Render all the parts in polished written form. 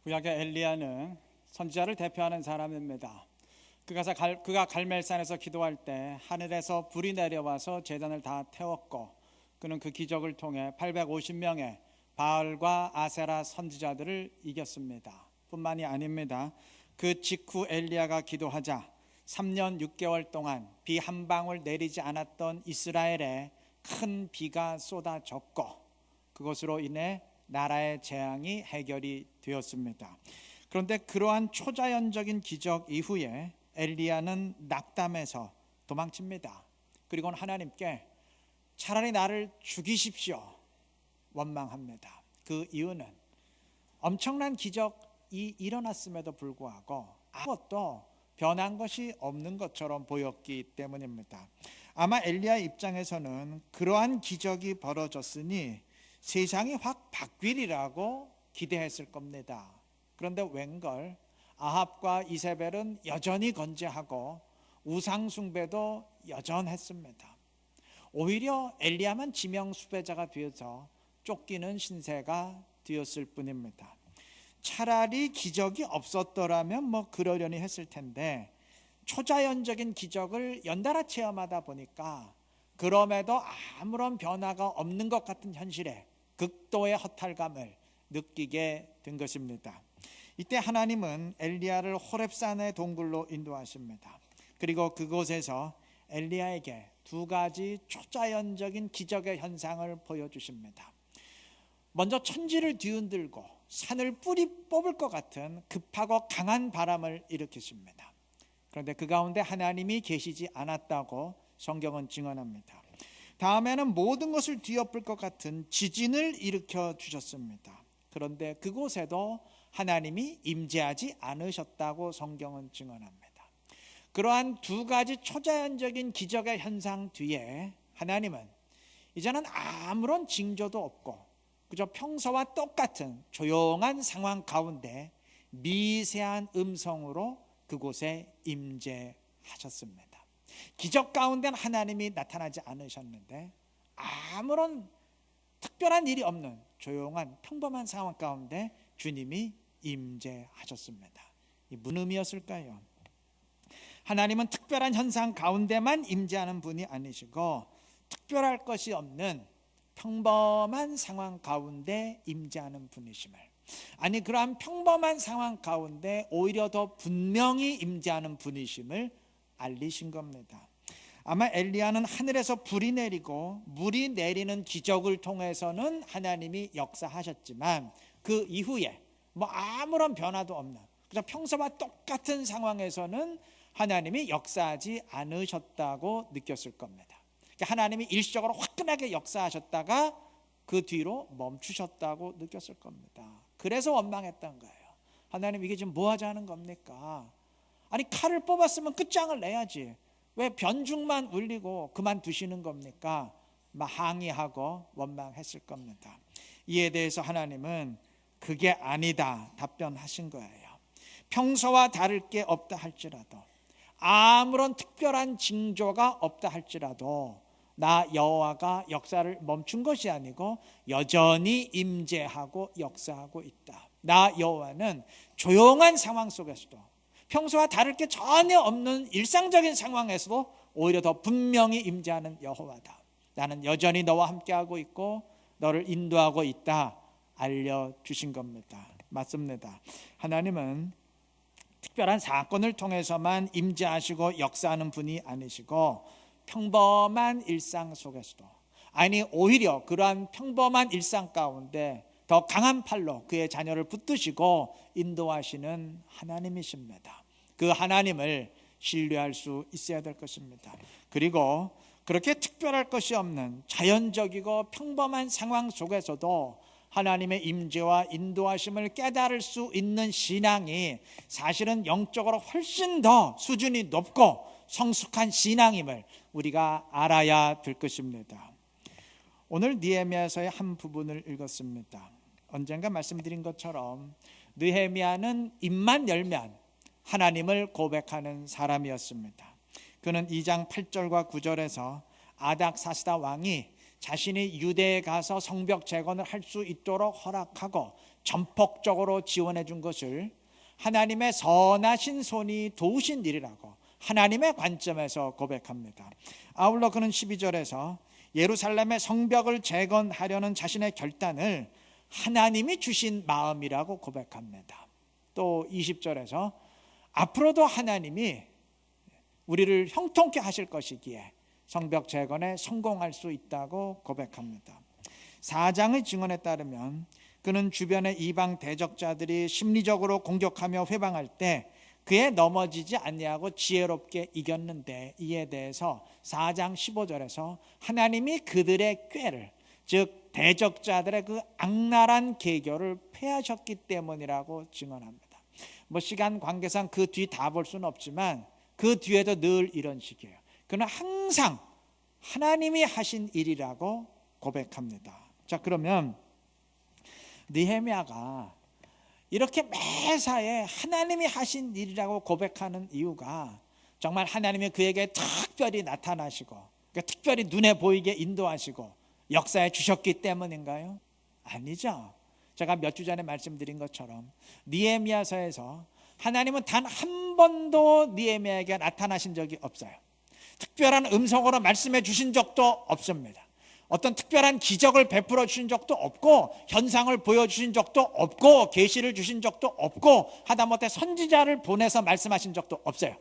구약의 엘리야는 선지자를 대표하는 사람입니다. 그가 갈멜산에서 기도할 때 하늘에서 불이 내려와서 제단을 다 태웠고, 그는 그 기적을 통해 850명의 바알과 아세라 선지자들을 이겼습니다. 뿐만이 아닙니다. 그 직후 엘리야가 기도하자 3년 6개월 동안 비 한 방울 내리지 않았던 이스라엘에 큰 비가 쏟아졌고, 그것으로 인해 나라의 재앙이 해결이 되었습니다. 그런데 그러한 초자연적인 기적 이후에 엘리야는 낙담해서 도망칩니다. 그리고는 하나님께 차라리 나를 죽이십시오 원망합니다. 그 이유는 엄청난 기적이 일어났음에도 불구하고 아무것도 변한 것이 없는 것처럼 보였기 때문입니다. 아마 엘리야 입장에서는 그러한 기적이 벌어졌으니 세상이 확 바뀌리라고 기대했을 겁니다. 그런데 웬걸 아합과 이세벨은 여전히 건재하고 우상 숭배도 여전했습니다. 오히려 엘리야만 지명 수배자가 되어서 쫓기는 신세가 되었을 뿐입니다. 차라리 기적이 없었더라면 그러려니 했을 텐데, 초자연적인 기적을 연달아 체험하다 보니까 그럼에도 아무런 변화가 없는 것 같은 현실에 극도의 허탈감을 느끼게 된 것입니다. 이때 하나님은 엘리야를 호렙산의 동굴로 인도하십니다. 그리고 그곳에서 엘리야에게 두 가지 초자연적인 기적의 현상을 보여주십니다. 먼저 천지를 뒤흔들고 산을 뿌리 뽑을 것 같은 급하고 강한 바람을 일으키십니다. 그런데 그 가운데 하나님이 계시지 않았다고 성경은 증언합니다. 다음에는 모든 것을 뒤엎을 것 같은 지진을 일으켜 주셨습니다. 그런데 그곳에도 하나님이 임재하지 않으셨다고 성경은 증언합니다. 그러한 두 가지 초자연적인 기적의 현상 뒤에 하나님은 이제는 아무런 징조도 없고 그저 평소와 똑같은 조용한 상황 가운데 미세한 음성으로 그곳에 임재하셨습니다. 기적 가운데는 하나님이 나타나지 않으셨는데 아무런 특별한 일이 없는 조용한 평범한 상황 가운데 주님이 임재하셨습니다. 이 무슨 의미였을까요? 하나님은 특별한 현상 가운데만 임재하는 분이 아니시고 특별할 것이 없는 평범한 상황 가운데 임재하는 분이심을, 아니 그러한 평범한 상황 가운데 오히려 더 분명히 임재하는 분이심을 알리신 겁니다. 아마 엘리야는 하늘에서 불이 내리고 물이 내리는 기적을 통해서는 하나님이 역사하셨지만 그 이후에 아무런 변화도 없는 그냥 평소와 똑같은 상황에서는 하나님이 역사하지 않으셨다고 느꼈을 겁니다. 그러니까 하나님이 일시적으로 화끈하게 역사하셨다가 그 뒤로 멈추셨다고 느꼈을 겁니다. 그래서 원망했던 거예요. 하나님, 이게 지금 뭐 하자는 겁니까? 아니 칼을 뽑았으면 끝장을 내야지, 왜 변죽만 울리고 그만두시는 겁니까? 항의하고 원망했을 겁니다. 이에 대해서 하나님은 그게 아니다 답변하신 거예요. 평소와 다를 게 없다 할지라도, 아무런 특별한 징조가 없다 할지라도 나 여호와가 역사를 멈춘 것이 아니고 여전히 임재하고 역사하고 있다. 나 여호와는 조용한 상황 속에서도, 평소와 다를 게 전혀 없는 일상적인 상황에서도 오히려 더 분명히 임재하는 여호와다. 나는 여전히 너와 함께하고 있고 너를 인도하고 있다 알려주신 겁니다. 맞습니다. 하나님은 특별한 사건을 통해서만 임재하시고 역사하는 분이 아니시고 평범한 일상 속에서도, 아니 오히려 그러한 평범한 일상 가운데 더 강한 팔로 그의 자녀를 붙드시고 인도하시는 하나님이십니다. 그 하나님을 신뢰할 수 있어야 될 것입니다. 그리고 그렇게 특별할 것이 없는 자연적이고 평범한 상황 속에서도 하나님의 임재와 인도하심을 깨달을 수 있는 신앙이 사실은 영적으로 훨씬 더 수준이 높고 성숙한 신앙임을 우리가 알아야 될 것입니다. 오늘 느헤미야서의 한 부분을 읽었습니다. 언젠가 말씀드린 것처럼 느헤미야는 입만 열면 하나님을 고백하는 사람이었습니다. 그는 2장 8절과 9절에서 아닥사스다 왕이 자신이 유대에 가서 성벽 재건을 할 수 있도록 허락하고 전폭적으로 지원해 준 것을 하나님의 선하신 손이 도우신 일이라고 하나님의 관점에서 고백합니다. 아울러 그는 12절에서 예루살렘의 성벽을 재건하려는 자신의 결단을 하나님이 주신 마음이라고 고백합니다. 또 20절에서 앞으로도 하나님이 우리를 형통케 하실 것이기에 성벽 재건에 성공할 수 있다고 고백합니다. 4장의 증언에 따르면 그는 주변의 이방 대적자들이 심리적으로 공격하며 회방할 때 그에 넘어지지 아니하고 지혜롭게 이겼는데, 이에 대해서 4장 15절에서 하나님이 그들의 꾀를, 즉 대적자들의 그 악랄한 계교를 패하셨기 때문이라고 증언합니다. 시간 관계상 그 뒤 다 볼 수는 없지만 그 뒤에도 늘 이런 식이에요. 그는 항상 하나님이 하신 일이라고 고백합니다. 자, 그러면 느헤미야가 이렇게 매사에 하나님이 하신 일이라고 고백하는 이유가 정말 하나님이 그에게 특별히 나타나시고 특별히 눈에 보이게 인도하시고 역사해 주셨기 때문인가요? 아니죠. 제가 몇 주 전에 말씀드린 것처럼 느헤미야서에서 하나님은 단 한 번도 느헤미야에게 나타나신 적이 없어요. 특별한 음성으로 말씀해 주신 적도 없습니다. 어떤 특별한 기적을 베풀어 주신 적도 없고, 현상을 보여주신 적도 없고, 계시를 주신 적도 없고, 하다못해 선지자를 보내서 말씀하신 적도 없어요.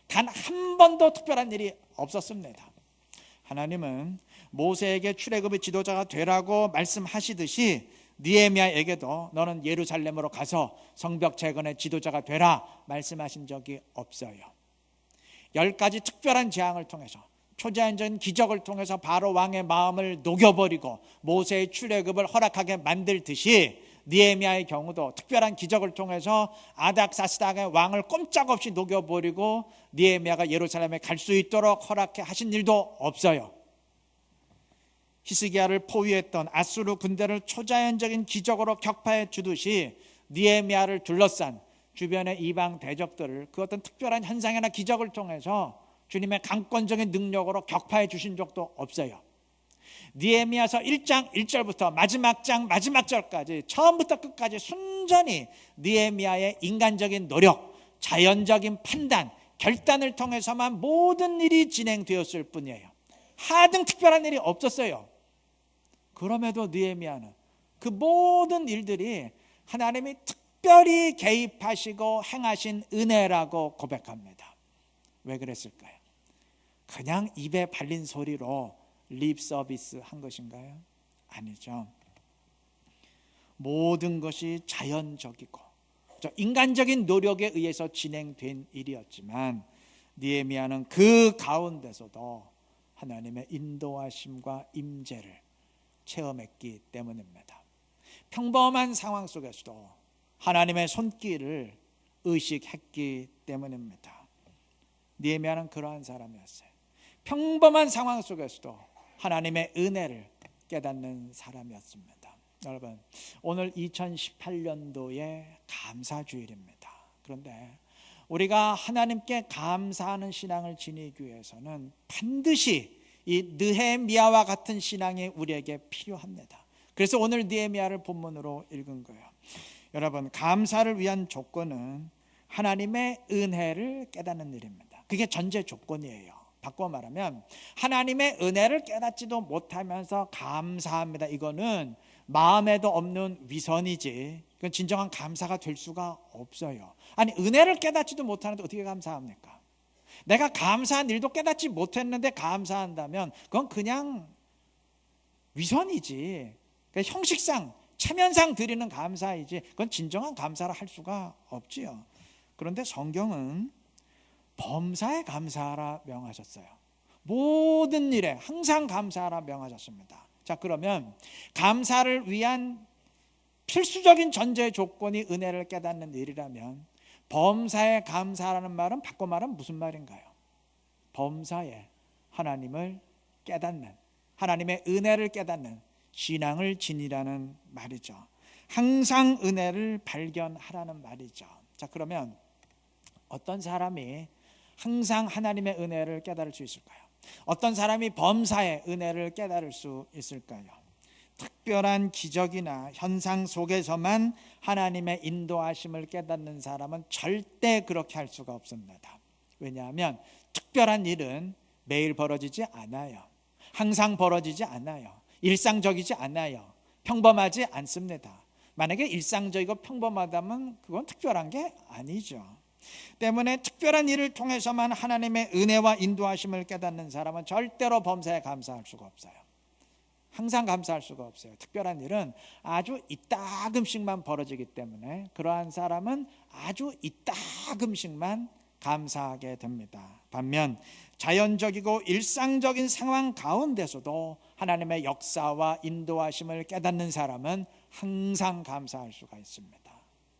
단 한 번도 특별한 일이 없었습니다. 하나님은 모세에게 출애굽의 지도자가 되라고 말씀하시듯이 느헤미야에게도 너는 예루살렘으로 가서 성벽 재건의 지도자가 되라 말씀하신 적이 없어요. 10가지 특별한 재앙을 통해서, 초자연적인 기적을 통해서 바로 왕의 마음을 녹여버리고 모세의 출애굽을 허락하게 만들듯이 느헤미야의 경우도 특별한 기적을 통해서 아닥사스다의 왕을 꼼짝없이 녹여버리고 느헤미야가 예루살렘에 갈 수 있도록 허락해 하신 일도 없어요. 히스기야를 포위했던 아수르 군대를 초자연적인 기적으로 격파해 주듯이 느헤미야를 둘러싼 주변의 이방 대적들을 그 어떤 특별한 현상이나 기적을 통해서 주님의 강권적인 능력으로 격파해 주신 적도 없어요. 느헤미야서 1장 1절부터 마지막 장 마지막 절까지 처음부터 끝까지 순전히 느헤미야의 인간적인 노력, 자연적인 판단, 결단을 통해서만 모든 일이 진행되었을 뿐이에요. 하등 특별한 일이 없었어요. 그럼에도 느헤미야는 그 모든 일들이 하나님이 특별히 개입하시고 행하신 은혜라고 고백합니다. 왜 그랬을까요? 그냥 입에 발린 소리로 립 서비스 한 것인가요? 아니죠. 모든 것이 자연적이고 인간적인 노력에 의해서 진행된 일이었지만 느헤미야는 그 가운데서도 하나님의 인도하심과 임재를 체험했기 때문입니다. 평범한 상황 속에서도 하나님의 손길을 의식했기 때문입니다. 느헤미야는 그러한 사람이었어요. 평범한 상황 속에서도 하나님의 은혜를 깨닫는 사람이었습니다. 여러분, 오늘 2018년도의 감사주일입니다. 그런데 우리가 하나님께 감사하는 신앙을 지니기 위해서는 반드시 이 느헤미야와 같은 신앙이 우리에게 필요합니다. 그래서 오늘 느헤미야를 본문으로 읽은 거예요. 여러분, 감사를 위한 조건은 하나님의 은혜를 깨닫는 일입니다. 그게 전제 조건이에요. 바꿔 말하면 하나님의 은혜를 깨닫지도 못하면서 감사합니다, 이거는 마음에도 없는 위선이지 그건 진정한 감사가 될 수가 없어요. 아니, 은혜를 깨닫지도 못하는데 어떻게 감사합니까? 내가 감사한 일도 깨닫지 못했는데 감사한다면 그건 그냥 위선이지, 그러니까 형식상 체면상 드리는 감사이지 그건 진정한 감사를 할 수가 없지요. 그런데 성경은 범사에 감사하라 명하셨어요. 모든 일에 항상 감사하라 명하셨습니다. 자, 그러면 감사를 위한 필수적인 전제 조건이 은혜를 깨닫는 일이라면 범사에 감사하라는 말은 바꿔 말하면 무슨 말인가요? 범사에 하나님을 깨닫는, 하나님의 은혜를 깨닫는 신앙을 지니라는 말이죠. 항상 은혜를 발견하라는 말이죠. 자, 그러면 어떤 사람이 항상 하나님의 은혜를 깨달을 수 있을까요? 어떤 사람이 범사의 은혜를 깨달을 수 있을까요? 특별한 기적이나 현상 속에서만 하나님의 인도하심을 깨닫는 사람은 절대 그렇게 할 수가 없습니다. 왜냐하면 특별한 일은 매일 벌어지지 않아요. 항상 벌어지지 않아요. 일상적이지 않아요. 평범하지 않습니다. 만약에 일상적이고 평범하다면 그건 특별한 게 아니죠. 때문에 특별한 일을 통해서만 하나님의 은혜와 인도하심을 깨닫는 사람은 절대로 범사에 감사할 수가 없어요. 항상 감사할 수가 없어요. 특별한 일은 아주 이따금씩만 벌어지기 때문에 그러한 사람은 아주 이따금씩만 감사하게 됩니다. 반면 자연적이고 일상적인 상황 가운데서도 하나님의 역사와 인도하심을 깨닫는 사람은 항상 감사할 수가 있습니다.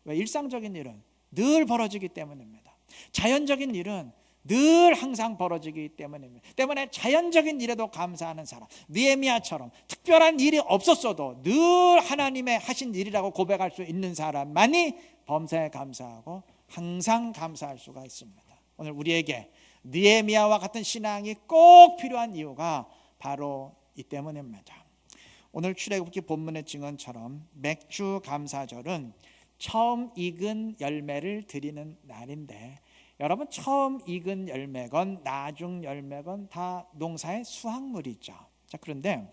왜? 일상적인 일은 늘 벌어지기 때문입니다. 자연적인 일은 늘 항상 벌어지기 때문입니다. 때문에 자연적인 일에도 감사하는 사람, 느헤미야처럼 특별한 일이 없었어도 늘 하나님의 하신 일이라고 고백할 수 있는 사람만이 범사에 감사하고 항상 감사할 수가 있습니다. 오늘 우리에게 느헤미야와 같은 신앙이 꼭 필요한 이유가 바로 이 때문입니다. 오늘 출애굽기 본문의 증언처럼 맥주 감사절은 처음 익은 열매를 드리는 날인데, 여러분, 처음 익은 열매건 나중 열매건 다 농사의 수확물이죠. 자, 그런데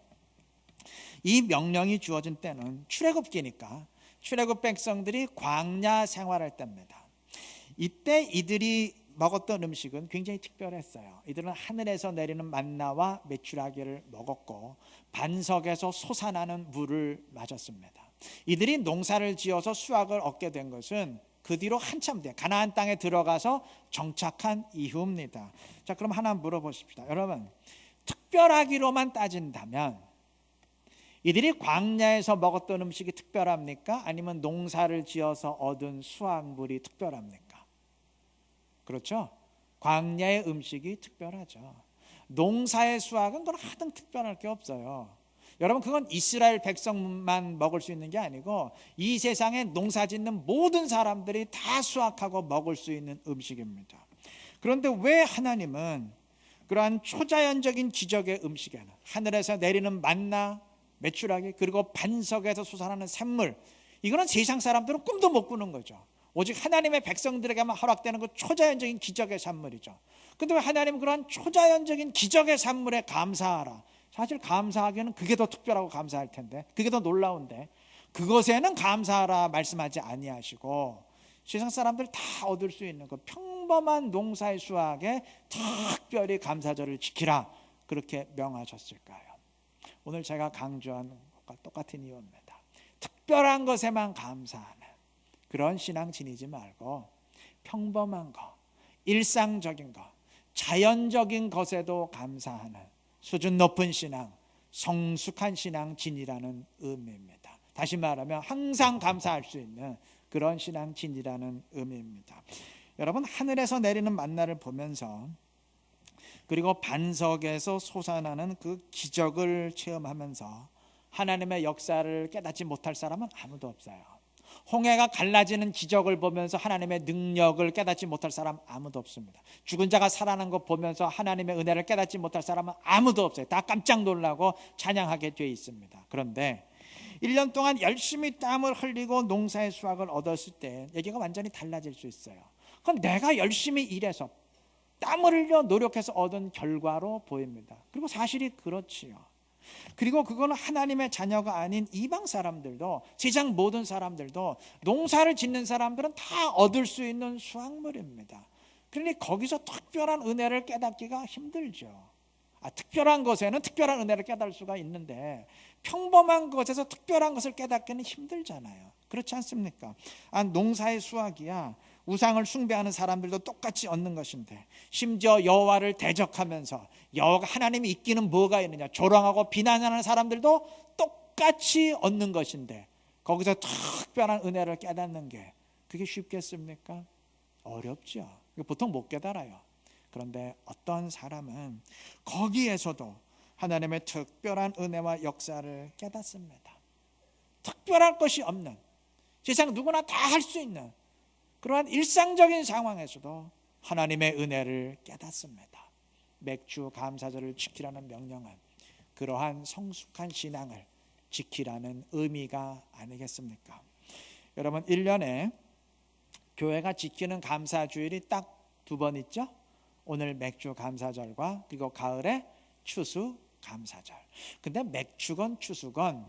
이 명령이 주어진 때는 출애굽기니까 출애굽 백성들이 광야 생활할 때입니다. 이때 이들이 먹었던 음식은 굉장히 특별했어요. 이들은 하늘에서 내리는 만나와 메추라기를 먹었고 반석에서 솟아나는 물을 마셨습니다. 이들이 농사를 지어서 수확을 얻게 된 것은 그 뒤로 한참 뒤에 가나안 땅에 들어가서 정착한 이후입니다. 자, 그럼 하나 물어보십시다. 여러분, 특별하기로만 따진다면 이들이 광야에서 먹었던 음식이 특별합니까? 아니면 농사를 지어서 얻은 수확물이 특별합니까? 그렇죠? 광야의 음식이 특별하죠. 농사의 수확은 그건 하등 특별할 게 없어요. 여러분, 그건 이스라엘 백성만 먹을 수 있는 게 아니고 이 세상에 농사 짓는 모든 사람들이 다 수확하고 먹을 수 있는 음식입니다. 그런데 왜 하나님은 그러한 초자연적인 기적의 음식에는 하늘에서 내리는 만나, 메추라기, 그리고 반석에서 솟아나는 샘물, 이거는 세상 사람들은 꿈도 못 꾸는 거죠. 오직 하나님의 백성들에게만 허락되는 그 초자연적인 기적의 산물이죠. 그런데 왜 하나님은 그러한 초자연적인 기적의 산물에 감사하라? 사실 감사하기에는 그게 더 특별하고 감사할 텐데, 그게 더 놀라운데 그것에는 감사하라 말씀하지 아니하시고 세상 사람들 다 얻을 수 있는 그 평범한 농사의 수확에 특별히 감사절을 지키라, 그렇게 명하셨을까요? 오늘 제가 강조한 것과 똑같은 이유입니다. 특별한 것에만 감사하는 그런 신앙 지니지 말고 평범한 것, 일상적인 것, 자연적인 것에도 감사하는 수준 높은 신앙, 성숙한 신앙 지니라는 의미입니다. 다시 말하면 항상 감사할 수 있는 그런 신앙 지니라는 의미입니다. 여러분, 하늘에서 내리는 만나를 보면서 그리고 반석에서 솟아나는 그 기적을 체험하면서 하나님의 역사를 깨닫지 못할 사람은 아무도 없어요. 홍해가 갈라지는 기적을 보면서 하나님의 능력을 깨닫지 못할 사람 아무도 없습니다. 죽은 자가 살아난 것 보면서 하나님의 은혜를 깨닫지 못할 사람은 아무도 없어요. 다 깜짝 놀라고 찬양하게 돼 있습니다. 그런데 1년 동안 열심히 땀을 흘리고 농사의 수확을 얻었을 때 얘기가 완전히 달라질 수 있어요. 그건 내가 열심히 일해서 땀을 흘려 노력해서 얻은 결과로 보입니다. 그리고 사실이 그렇지요. 그리고 그거는 하나님의 자녀가 아닌 이방 사람들도, 세상 모든 사람들도, 농사를 짓는 사람들은 다 얻을 수 있는 수확물입니다. 그러니 거기서 특별한 은혜를 깨닫기가 힘들죠. 특별한 것에는 특별한 은혜를 깨달을 수가 있는데 평범한 것에서 특별한 것을 깨닫기는 힘들잖아요. 그렇지 않습니까? 농사의 수확이야 우상을 숭배하는 사람들도 똑같이 얻는 것인데, 심지어 여호와를 대적하면서 여호와가 하나님이 있기는 뭐가 있느냐 조롱하고 비난하는 사람들도 똑같이 얻는 것인데 거기서 특별한 은혜를 깨닫는 게 그게 쉽겠습니까? 어렵죠. 보통 못 깨달아요. 그런데 어떤 사람은 거기에서도 하나님의 특별한 은혜와 역사를 깨닫습니다. 특별할 것이 없는, 세상 누구나 다 할 수 있는 그러한 일상적인 상황에서도 하나님의 은혜를 깨닫습니다. 맥주 감사절을 지키라는 명령은 그러한 성숙한 신앙을 지키라는 의미가 아니겠습니까? 여러분 1년에 교회가 지키는 감사주일이 딱 2번 있죠. 오늘 맥주 감사절과 그리고 가을에 추수 감사절. 근데 맥주건 추수건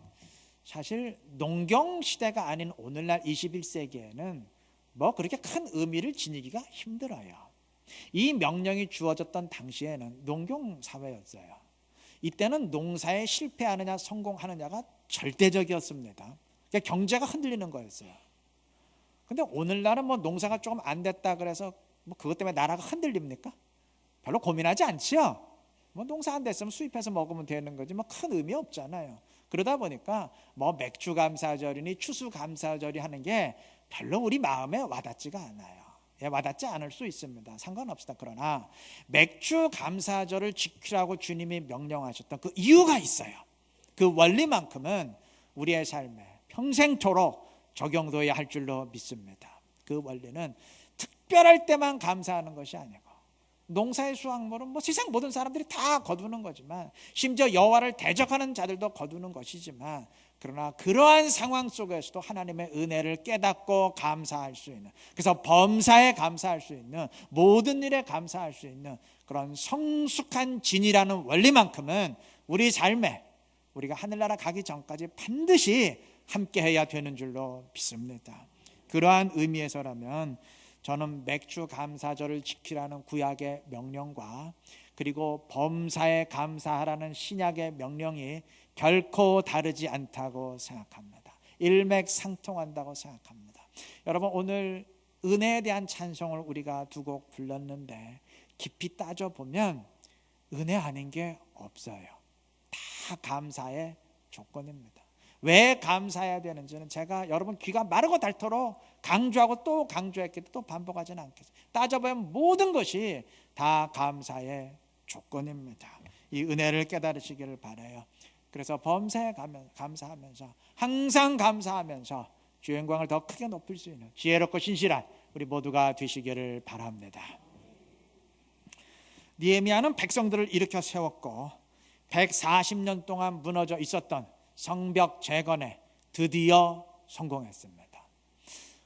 사실 농경 시대가 아닌 오늘날 21세기에는 뭐 그렇게 큰 의미를 지니기가 힘들어요. 이 명령이 주어졌던 당시에는 농경 사회였어요. 이때는 농사에 실패하느냐 성공하느냐가 절대적이었습니다. 그러니까 경제가 흔들리는 거였어요. 근데 오늘날은 뭐 농사가 조금 안 됐다 그래서 뭐 그것 때문에 나라가 흔들립니까? 별로 고민하지 않지요. 뭐 농사 안 됐으면 수입해서 먹으면 되는 거지 뭐 큰 의미 없잖아요. 그러다 보니까 뭐 맥주 감사절이니 추수 감사절이 하는 게 별로 우리 마음에 와닿지가 않아요. 예, 와닿지 않을 수 있습니다. 상관없습니다. 그러나 맥주 감사절을 지키라고 주님이 명령하셨던 그 이유가 있어요. 그 원리만큼은 우리의 삶에 평생토록 적용되어야 할 줄로 믿습니다. 그 원리는 특별할 때만 감사하는 것이 아니고 농사의 수확물은 뭐 세상 모든 사람들이 다 거두는 거지만 심지어 여호와를 대적하는 자들도 거두는 것이지만 그러나 그러한 상황 속에서도 하나님의 은혜를 깨닫고 감사할 수 있는, 그래서 범사에 감사할 수 있는, 모든 일에 감사할 수 있는 그런 성숙한 진이라는 원리만큼은 우리 삶에 우리가 하늘나라 가기 전까지 반드시 함께해야 되는 줄로 믿습니다. 그러한 의미에서라면 저는 맥주 감사절을 지키라는 구약의 명령과 그리고 범사에 감사하라는 신약의 명령이 결코 다르지 않다고 생각합니다. 일맥상통한다고 생각합니다. 여러분 오늘 은혜에 대한 찬송을 우리가 2곡 불렀는데 깊이 따져보면 은혜 아닌 게 없어요. 다 감사의 조건입니다. 왜 감사해야 되는지는 제가 여러분 귀가 마르고 닳도록 강조하고 또 강조했기 때문에 또 반복하지는 않겠습니다. 따져보면 모든 것이 다 감사의 조건입니다. 이 은혜를 깨달으시기를 바라요. 그래서 범사에 감사하면서 항상 감사하면서 주의 영광을 더 크게 높일 수 있는 지혜롭고 신실한 우리 모두가 되시기를 바랍니다. 느헤미야는 백성들을 일으켜 세웠고 140년 동안 무너져 있었던 성벽 재건에 드디어 성공했습니다.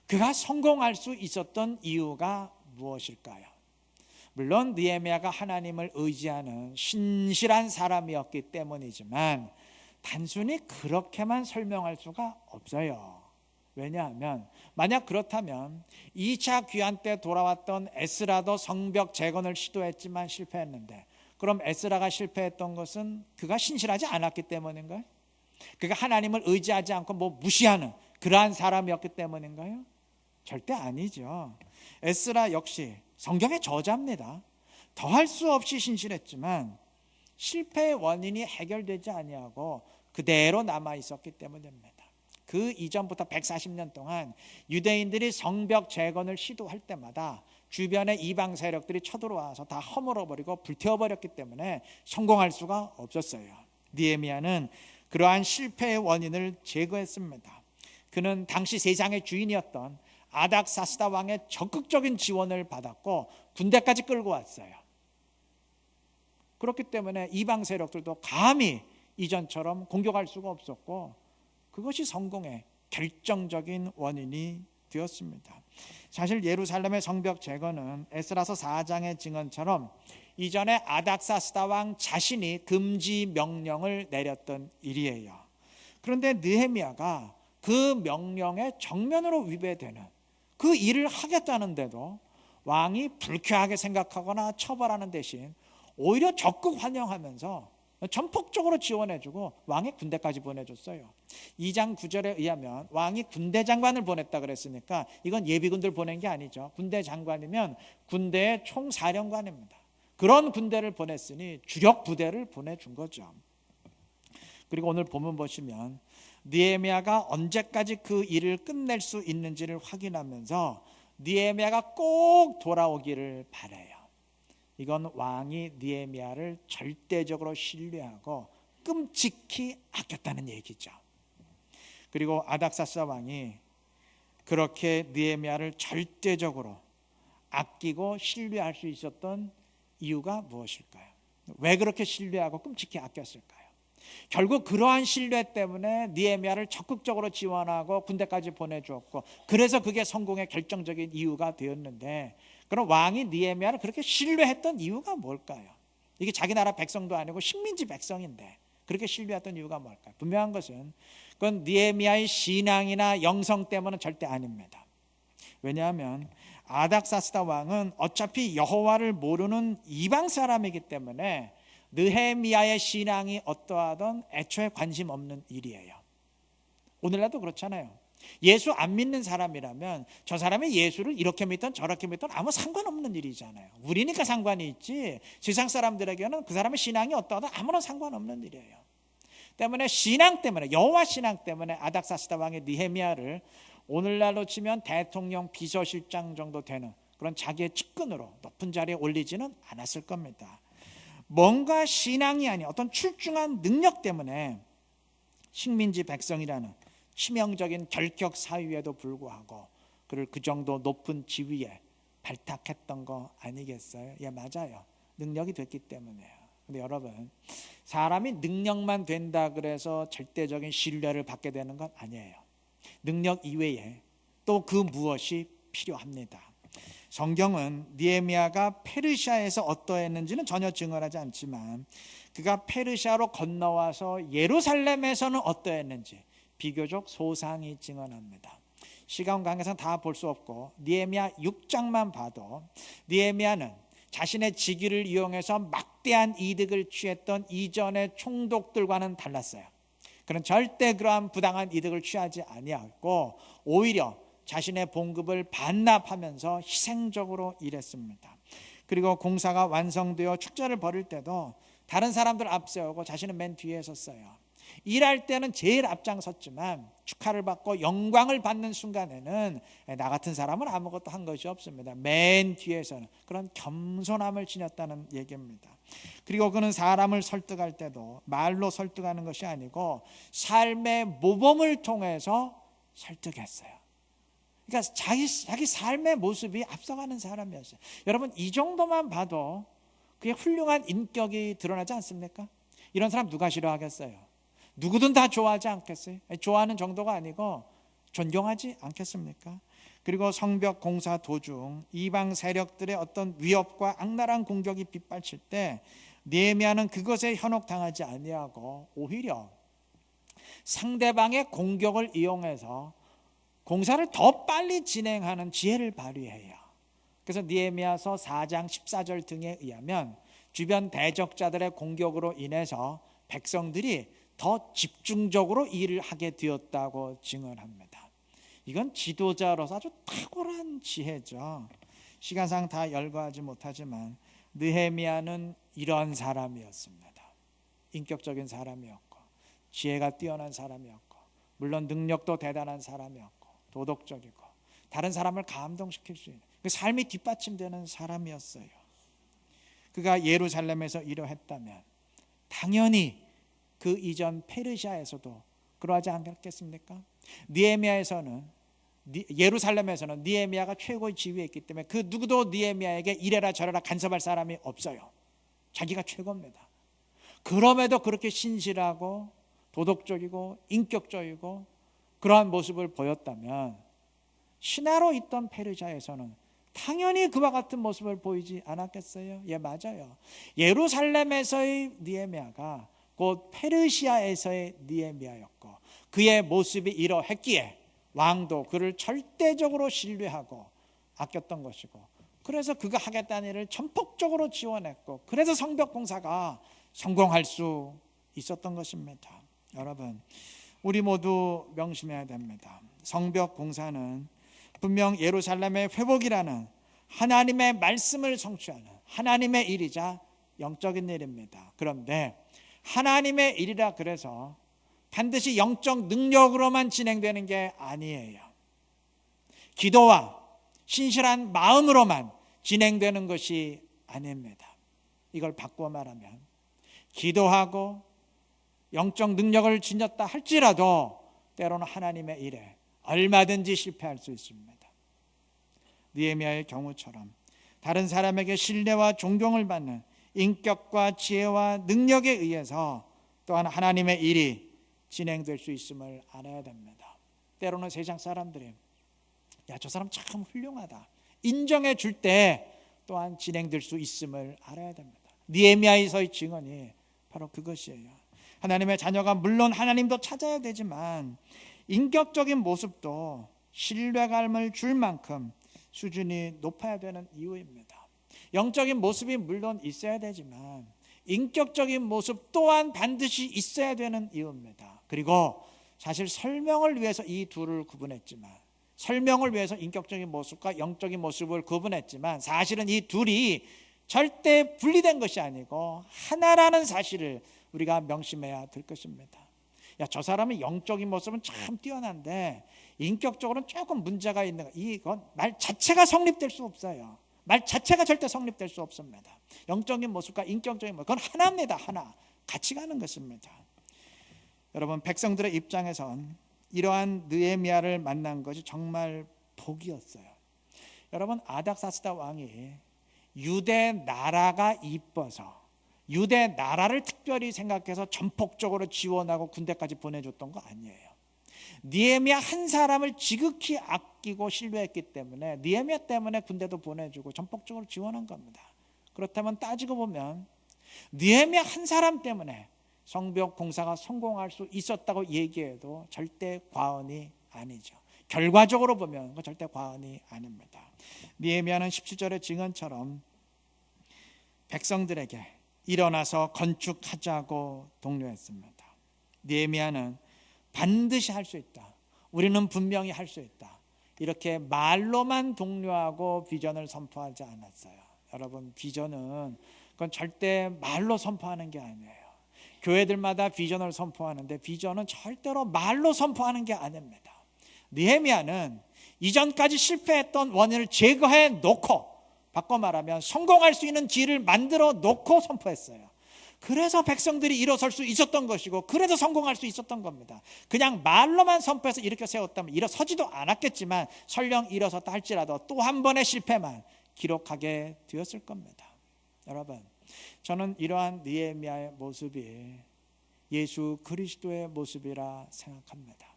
그가 성공할 수 있었던 이유가 무엇일까요? 물론 느헤미야가 하나님을 의지하는 신실한 사람이었기 때문이지만 단순히 그렇게만 설명할 수가 없어요. 왜냐하면 만약 그렇다면 2차 귀환 때 돌아왔던 에스라도 성벽 재건을 시도했지만 실패했는데 그럼 에스라가 실패했던 것은 그가 신실하지 않았기 때문인가요? 그가 하나님을 의지하지 않고 뭐 무시하는 그러한 사람이었기 때문인가요? 절대 아니죠. 에스라 역시 성경의 저자입니다. 더할 수 없이 신실했지만 실패의 원인이 해결되지 아니하고 그대로 남아 있었기 때문입니다. 그 이전부터 140년 동안 유대인들이 성벽 재건을 시도할 때마다 주변의 이방 세력들이 쳐들어와서 다 허물어버리고 불태워버렸기 때문에 성공할 수가 없었어요. 느헤미야는 그러한 실패의 원인을 제거했습니다. 그는 당시 세상의 주인이었던 아닥사스다 왕의 적극적인 지원을 받았고 군대까지 끌고 왔어요. 그렇기 때문에 이방 세력들도 감히 이전처럼 공격할 수가 없었고 그것이 성공의 결정적인 원인이 되었습니다. 사실 예루살렘의 성벽 재건은 에스라서 4장의 증언처럼 이전에 아닥사스다 왕 자신이 금지 명령을 내렸던 일이에요. 그런데 느헤미야가 그 명령에 정면으로 위배되는 그 일을 하겠다는데도 왕이 불쾌하게 생각하거나 처벌하는 대신 오히려 적극 환영하면서 전폭적으로 지원해주고 왕의 군대까지 보내줬어요. 2장 9절에 의하면 왕이 군대 장관을 보냈다 그랬으니까 이건 예비군들 보낸 게 아니죠. 군대 장관이면 군대의 총사령관입니다. 그런 군대를 보냈으니 주력 부대를 보내준 거죠. 그리고 오늘 본문 보시면 느헤미야가 언제까지 그 일을 끝낼 수 있는지를 확인하면서 느헤미야가 꼭 돌아오기를 바라요. 이건 왕이 느헤미야를 절대적으로 신뢰하고 끔찍히 아꼈다는 얘기죠. 그리고 아닥사스다 왕이 그렇게 느헤미야를 절대적으로 아끼고 신뢰할 수 있었던 이유가 무엇일까요? 왜 그렇게 신뢰하고 끔찍히 아꼈을까요? 결국 그러한 신뢰 때문에 느헤미야를 적극적으로 지원하고 군대까지 보내주었고, 그래서 그게 성공의 결정적인 이유가 되었는데, 그럼 왕이 느헤미야를 그렇게 신뢰했던 이유가 뭘까요? 이게 자기 나라 백성도 아니고 식민지 백성인데 그렇게 신뢰했던 이유가 뭘까요? 분명한 것은 그건 느헤미야의 신앙이나 영성 때문은 절대 아닙니다. 왜냐하면 아닥사스다 왕은 어차피 여호와를 모르는 이방 사람이기 때문에 느헤미야의 신앙이 어떠하든 애초에 관심 없는 일이에요. 오늘날도 그렇잖아요. 예수 안 믿는 사람이라면 저 사람이 예수를 이렇게 믿든 저렇게 믿든 아무 상관없는 일이잖아요. 우리니까 상관이 있지, 세상 사람들에게는 그 사람의 신앙이 어떠하든 아무런 상관없는 일이에요. 때문에 신앙 때문에, 여호와 신앙 때문에 아닥사스다 왕의 느헤미야를 오늘날로 치면 대통령 비서실장 정도 되는 그런 자기의 측근으로 높은 자리에 올리지는 않았을 겁니다. 뭔가 신앙이 아닌 어떤 출중한 능력 때문에 식민지 백성이라는 치명적인 결격 사유에도 불구하고 그를 그 정도 높은 지위에 발탁했던 거 아니겠어요? 예, 맞아요. 능력이 됐기 때문에요. 근데 여러분, 사람이 능력만 된다 그래서 절대적인 신뢰를 받게 되는 건 아니에요. 능력 이외에 또 그 무엇이 필요합니다. 성경은 느헤미야가 페르시아에서 어떠했는지는 전혀 증언하지 않지만 그가 페르시아로 건너와서 예루살렘에서는 어떠했는지 비교적 소상히 증언합니다. 시간 관계상 다 볼 수 없고 느헤미야 6장만 봐도 느헤미야는 자신의 직위를 이용해서 막대한 이득을 취했던 이전의 총독들과는 달랐어요. 그는 절대 그러한 부당한 이득을 취하지 아니하고 오히려 자신의 봉급을 반납하면서 희생적으로 일했습니다. 그리고 공사가 완성되어 축제를 벌일 때도 다른 사람들 앞세우고 자신은 맨 뒤에 섰어요. 일할 때는 제일 앞장섰지만 축하를 받고 영광을 받는 순간에는 나 같은 사람은 아무것도 한 것이 없습니다. 맨 뒤에서는 그런 겸손함을 지녔다는 얘기입니다. 그리고 그는 사람을 설득할 때도 말로 설득하는 것이 아니고 삶의 모범을 통해서 설득했어요. 그러니까 자기 삶의 모습이 앞서가는 사람이었어요. 여러분, 이 정도만 봐도 그게 훌륭한 인격이 드러나지 않습니까? 이런 사람 누가 싫어하겠어요? 누구든 다 좋아하지 않겠어요? 좋아하는 정도가 아니고 존경하지 않겠습니까? 그리고 성벽 공사 도중 이방 세력들의 어떤 위협과 악랄한 공격이 빗발칠 때 느헤미야는 그것에 현혹당하지 아니하고 오히려 상대방의 공격을 이용해서 공사를 더 빨리 진행하는 지혜를 발휘해요. 그래서 느헤미야서 4장 14절 등에 의하면 주변 대적자들의 공격으로 인해서 백성들이 더 집중적으로 일을 하게 되었다고 증언합니다. 이건 지도자로서 아주 탁월한 지혜죠. 시간상 다 열거하지 못하지만 느헤미야는 이런 사람이었습니다. 인격적인 사람이었고 지혜가 뛰어난 사람이었고 물론 능력도 대단한 사람이었고 도덕적이고 다른 사람을 감동시킬 수 있는 그 삶이 뒷받침되는 사람이었어요. 그가 예루살렘에서 이러했다면 당연히 그 이전 페르시아에서도 그러하지 않겠습니까? 예루살렘에서는 느헤미야가 최고의 지위에 있기 때문에 그 누구도 느헤미야에게 이래라 저래라 간섭할 사람이 없어요. 자기가 최고입니다. 그럼에도 그렇게 신실하고 도덕적이고 인격적이고 그러한 모습을 보였다면 신하로 있던 페르시아에서는 당연히 그와 같은 모습을 보이지 않았겠어요? 예, 맞아요. 예루살렘에서의 느헤미야가 곧 페르시아에서의 느헤미야였고 그의 모습이 이러했기에 왕도 그를 절대적으로 신뢰하고 아꼈던 것이고 그래서 그가 하겠다는 일을 전폭적으로 지원했고 그래서 성벽 공사가 성공할 수 있었던 것입니다. 여러분, 우리 모두 명심해야 됩니다. 성벽 공사는 분명 예루살렘의 회복이라는 하나님의 말씀을 성취하는 하나님의 일이자 영적인 일입니다. 그런데 하나님의 일이라 그래서 반드시 영적 능력으로만 진행되는 게 아니에요. 기도와 신실한 마음으로만 진행되는 것이 아닙니다. 이걸 바꾸어 말하면 기도하고 영적 능력을 지녔다 할지라도 때로는 하나님의 일에 얼마든지 실패할 수 있습니다. 느헤미야의 경우처럼 다른 사람에게 신뢰와 존경을 받는 인격과 지혜와 능력에 의해서 또한 하나님의 일이 진행될 수 있음을 알아야 됩니다. 때로는 세상 사람들이 야, 저 사람 참 훌륭하다 인정해 줄 때 또한 진행될 수 있음을 알아야 됩니다. 느헤미야에서의 증언이 바로 그것이에요. 하나님의 자녀가 물론 하나님도 찾아야 되지만 인격적인 모습도 신뢰감을 줄 만큼 수준이 높아야 되는 이유입니다. 영적인 모습이 물론 있어야 되지만 인격적인 모습 또한 반드시 있어야 되는 이유입니다. 그리고 사실 설명을 위해서 이 둘을 구분했지만, 설명을 위해서 인격적인 모습과 영적인 모습을 구분했지만 사실은 이 둘이 절대 분리된 것이 아니고 하나라는 사실을 우리가 명심해야 될 것입니다. 야, 저 사람의 영적인 모습은 참 뛰어난데 인격적으로는 조금 문제가 있는 거, 이건 말 자체가 성립될 수 없어요. 말 자체가 절대 성립될 수 없습니다. 영적인 모습과 인격적인 모습, 그건 하나입니다. 하나, 같이 가는 것입니다. 여러분, 백성들의 입장에선 이러한 느헤미야를 만난 것이 정말 복이었어요. 여러분, 아닥사스다 왕이 유대 나라가 이뻐서 유대 나라를 특별히 생각해서 전폭적으로 지원하고 군대까지 보내줬던 거 아니에요. 느헤미야 한 사람을 지극히 아끼고 신뢰했기 때문에 느헤미야 때문에 군대도 보내주고 전폭적으로 지원한 겁니다. 그렇다면 따지고 보면 느헤미야 한 사람 때문에 성벽 공사가 성공할 수 있었다고 얘기해도 절대 과언이 아니죠. 결과적으로 보면 그건 절대 과언이 아닙니다. 느헤미야는 17절의 증언처럼 백성들에게 일어나서 건축하자고 독려했습니다. 느헤미야는 반드시 할 수 있다, 우리는 분명히 할 수 있다, 이렇게 말로만 독려하고 비전을 선포하지 않았어요. 여러분, 비전은 그건 절대 말로 선포하는 게 아니에요. 교회들마다 비전을 선포하는데 비전은 절대로 말로 선포하는 게 아닙니다. 느헤미야는 이전까지 실패했던 원인을 제거해 놓고, 바꿔 말하면 성공할 수 있는 길을 만들어 놓고 선포했어요. 그래서 백성들이 일어설 수 있었던 것이고, 그래서 성공할 수 있었던 겁니다. 그냥 말로만 선포해서 일으켜 세웠다면 일어서지도 않았겠지만 설령 일어섰다 할지라도 또 한 번의 실패만 기록하게 되었을 겁니다. 여러분, 저는 이러한 느헤미야의 모습이 예수 그리스도의 모습이라 생각합니다.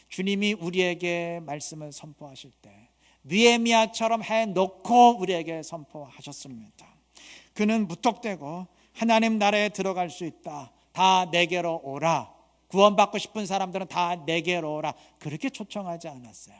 주님이 우리에게 말씀을 선포하실 때 느헤미야처럼 해놓고 우리에게 선포하셨습니다. 그는 무턱대고 하나님 나라에 들어갈 수 있다, 다 내게로 오라, 구원받고 싶은 사람들은 다 내게로 오라, 그렇게 초청하지 않았어요.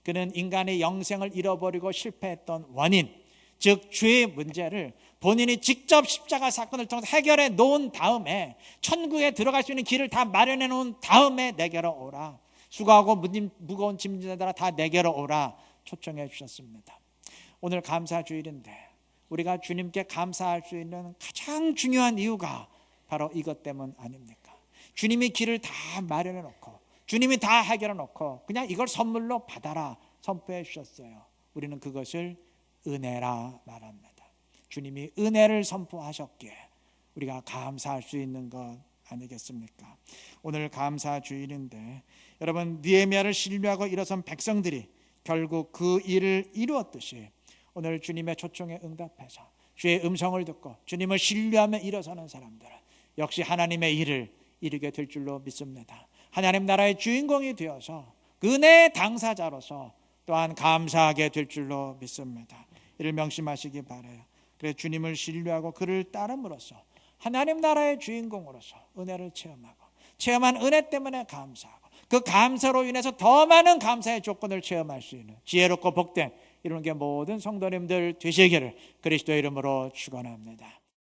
그는 인간의 영생을 잃어버리고 실패했던 원인, 즉 죄의 문제를 본인이 직접 십자가 사건을 통해서 해결해 놓은 다음에, 천국에 들어갈 수 있는 길을 다 마련해 놓은 다음에 내게로 오라, 수고하고 무거운 짐 지는 자들아 다 내게로 오라 초청해 주셨습니다. 오늘 감사주일인데 우리가 주님께 감사할 수 있는 가장 중요한 이유가 바로 이것 때문 아닙니까? 주님이 길을 다 마련해 놓고 주님이 다 해결해 놓고 그냥 이걸 선물로 받아라 선포해 주셨어요. 우리는 그것을 은혜라 말합니다. 주님이 은혜를 선포하셨기에 우리가 감사할 수 있는 것 아니겠습니까? 오늘 감사주일인데 여러분, 느헤미야를 신뢰하고 일어선 백성들이 결국 그 일을 이루었듯이 오늘 주님의 초청에 응답해서 주의 음성을 듣고 주님을 신뢰하며 일어서는 사람들은 역시 하나님의 일을 이루게 될 줄로 믿습니다. 하나님 나라의 주인공이 되어서 은혜의 당사자로서 또한 감사하게 될 줄로 믿습니다. 이를 명심하시기 바라요. 그래, 주님을 신뢰하고 그를 따름으로써 하나님 나라의 주인공으로서 은혜를 체험한 은혜 때문에 감사하고 그 감사로 인해서 더 많은 감사의 조건을 체험할 수 있는 지혜롭고 복된 이런 게 모든 성도님들 되시기를 그리스도의 이름으로 축원합니다.